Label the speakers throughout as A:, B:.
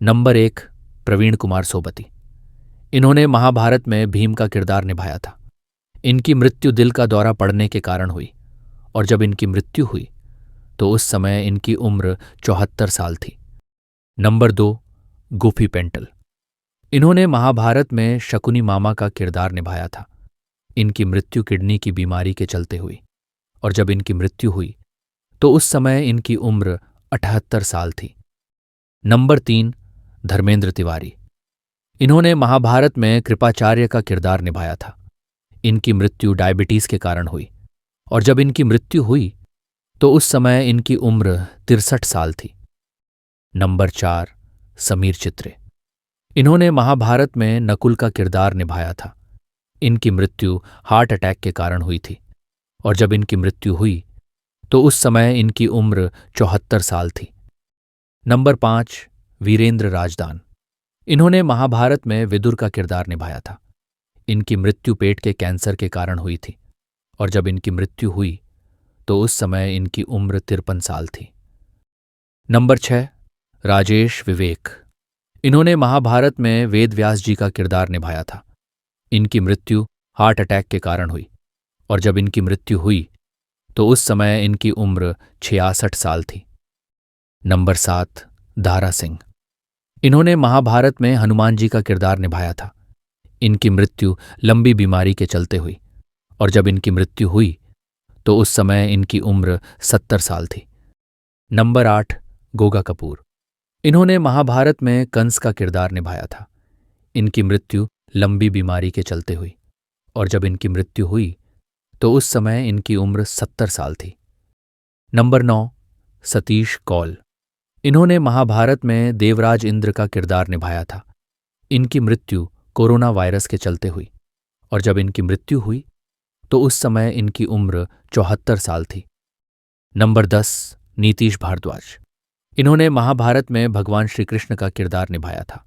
A: Number 1, Praveen Kumar Sobti. इन्होंने महाभारत में भीम का किरदार निभाया था। इनकी मृत्यु दिल का दौरा पड़ने के कारण हुई और जब इनकी मृत्यु हुई तो उस समय इनकी उम्र 74 साल थी। नंबर 2, गुफी पेंटल। इन्होंने महाभारत में शकुनी मामा का किरदार निभाया था। इनकी मृत्यु किडनी की बीमारी के चलते हुई और जब इनकी मृत्यु हुई तो उस समय इनकी उम्र 78 साल थी। नंबर 3, धर्मेंद्र तिवारी। इन्होंने महाभारत में कृपाचार्य का किरदार निभाया था। इनकी मृत्यु डायबिटीज के कारण हुई और जब इनकी मृत्यु हुई तो उस समय इनकी उम्र 63 साल थी। नंबर 4, समीर चित्रे। इन्होंने महाभारत में नकुल का किरदार निभाया था। इनकी मृत्यु हार्ट अटैक के कारण हुई थी और जब इनकी मृत्यु हुई तो उस समय इनकी उम्र 74 साल थी। नंबर 5, वीरेंद्र राजदान। इन्होंने महाभारत में विदुर का किरदार निभाया था। इनकी मृत्यु पेट के कैंसर के कारण हुई थी और जब इनकी मृत्यु हुई तो उस समय इनकी उम्र 53 साल थी। नंबर 6, राजेश विवेक। इन्होंने महाभारत में वेद व्यास जी का किरदार निभाया था। इनकी मृत्यु हार्ट अटैक के कारण हुई और जब इनकी मृत्यु हुई तो उस समय इनकी उम्र 66 साल थी। नंबर 7, दारा सिंह। इन्होंने महाभारत में हनुमान जी का किरदार निभाया था। इनकी मृत्यु लंबी बीमारी के चलते हुई और जब इनकी मृत्यु हुई तो उस समय इनकी उम्र 70 साल थी। नंबर 8, गोगा कपूर। इन्होंने महाभारत में कंस का किरदार निभाया था। इनकी मृत्यु लंबी बीमारी के चलते हुई और जब इनकी मृत्यु हुई तो उस समय इनकी उम्र 70 साल थी। नंबर 9, सतीश कौल। इन्होंने महाभारत में देवराज इंद्र का किरदार निभाया था। इनकी मृत्यु कोरोना वायरस के चलते हुई और जब इनकी मृत्यु हुई तो उस समय इनकी उम्र 74 साल थी। नंबर 10, नीतीश भारद्वाज। इन्होंने महाभारत में भगवान श्री कृष्ण का किरदार निभाया था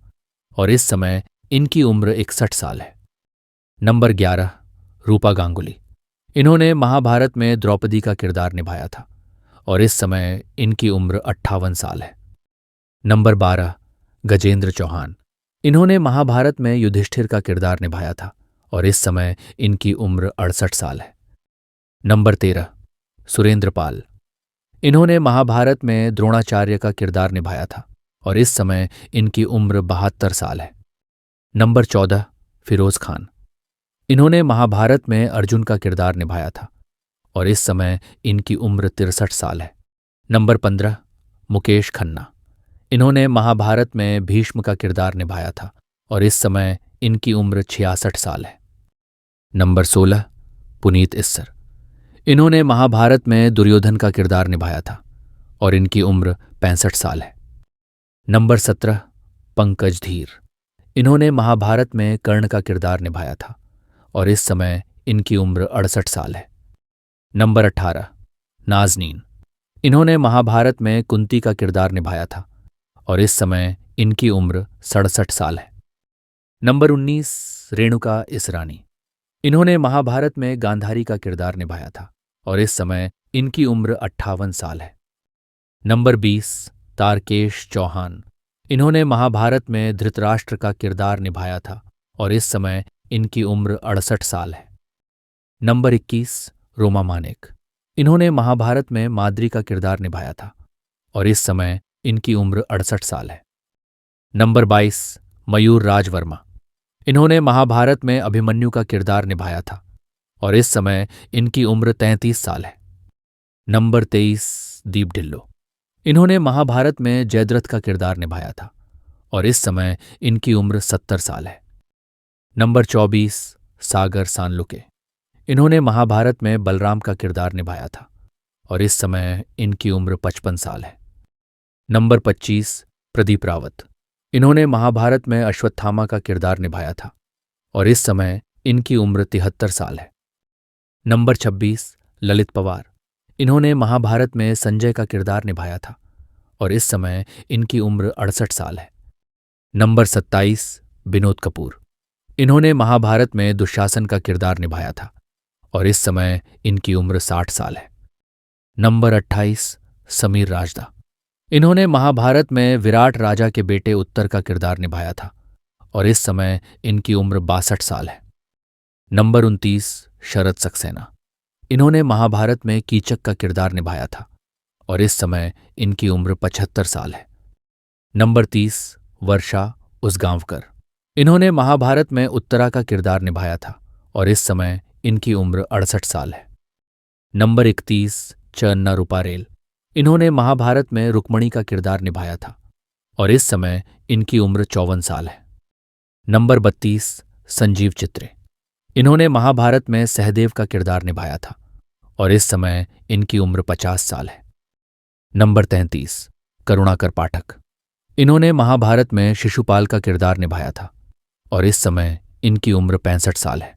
A: और इस समय इनकी उम्र 61 साल है। नंबर 11, रूपा गांगुली। इन्होंने महाभारत में द्रौपदी का किरदार निभाया था और इस समय इनकी उम्र 58 साल है। नंबर 12, गजेंद्र चौहान। इन्होंने महाभारत में युधिष्ठिर का किरदार निभाया था और इस समय इनकी उम्र 68 साल है। नंबर 13, सुरेंद्र पाल। इन्होंने महाभारत में द्रोणाचार्य का किरदार निभाया था और इस समय इनकी उम्र 72 साल है। नंबर 14, फिरोज खान। इन्होंने महाभारत में अर्जुन का किरदार निभाया था और इस समय इनकी उम्र 63 साल है। नंबर 15, मुकेश खन्ना। इन्होंने महाभारत में भीष्म का किरदार निभाया था और इस समय इनकी उम्र 66 साल है। नंबर 16, पुनीत इस्सर। इन्होंने महाभारत में दुर्योधन का किरदार निभाया था और इनकी उम्र 65 साल है। नंबर 17, पंकज धीर। इन्होंने महाभारत में कर्ण का किरदार निभाया था और इस समय इनकी उम्र 68 साल है। नंबर 18, नाज़नीन। इन्होंने महाभारत में कुंती का किरदार निभाया था और इस समय इनकी उम्र 67 साल है। नंबर 19, रेणुका इसरानी। इन्होंने महाभारत में गांधारी का किरदार निभाया था और इस समय इनकी उम्र 58 साल है। नंबर 20, तारकेश चौहान। इन्होंने महाभारत में धृतराष्ट्र का किरदार निभाया था और इस समय इनकी उम्र 68 साल है। नंबर 21, रोमा मानेक। इन्होंने महाभारत में माद्री का किरदार निभाया था और इस समय इनकी उम्र 68 साल है। नंबर 22, मयूर राज वर्मा। इन्होंने महाभारत में अभिमन्यु का किरदार निभाया था और इस समय इनकी उम्र 33 साल है। नंबर 23, दीप ढिल्लो। इन्होंने महाभारत में जयद्रथ का किरदार निभाया था और इस समय इनकी उम्र 70 साल है। नंबर 24, सागर सानलुके। इन्होंने महाभारत में बलराम का किरदार निभाया था और इस समय इनकी उम्र 55 साल है। नंबर 25, प्रदीप रावत। इन्होंने महाभारत में अश्वत्थामा का किरदार निभाया था और इस समय इनकी उम्र 73 साल है। नंबर 26, ललित पवार। इन्होंने महाभारत में संजय का किरदार निभाया था और इस समय इनकी उम्र 68 साल है। नंबर 27, विनोद कपूर। इन्होंने महाभारत में दुशासन का किरदार निभाया था और इस समय इनकी उम्र 60 साल है। नंबर 28, समीर राजदा। इन्होंने महाभारत में विराट राजा के बेटे उत्तर का किरदार निभाया था और इस समय इनकी उम्र 62 साल है। नंबर 29 शरद सक्सेना। इन्होंने महाभारत में कीचक का किरदार निभाया था और इस समय इनकी उम्र 75 साल है। नंबर 30 वर्षा उसगांवकर। इन्होंने महाभारत में उत्तरा का किरदार निभाया था और इस समय इनकी उम्र 68 साल है। नंबर 31 चन्ना रूपारेल। इन्होंने महाभारत में रुक्मणी का किरदार निभाया था और इस समय इनकी उम्र 54 साल है। नंबर 32 संजीव चित्रे। इन्होंने महाभारत में सहदेव का किरदार निभाया था और इस समय इनकी उम्र 50 साल है। नंबर 33 करुणाकर पाठक। इन्होंने महाभारत में शिशुपाल का किरदार निभाया था और इस समय इनकी उम्र 65 साल है।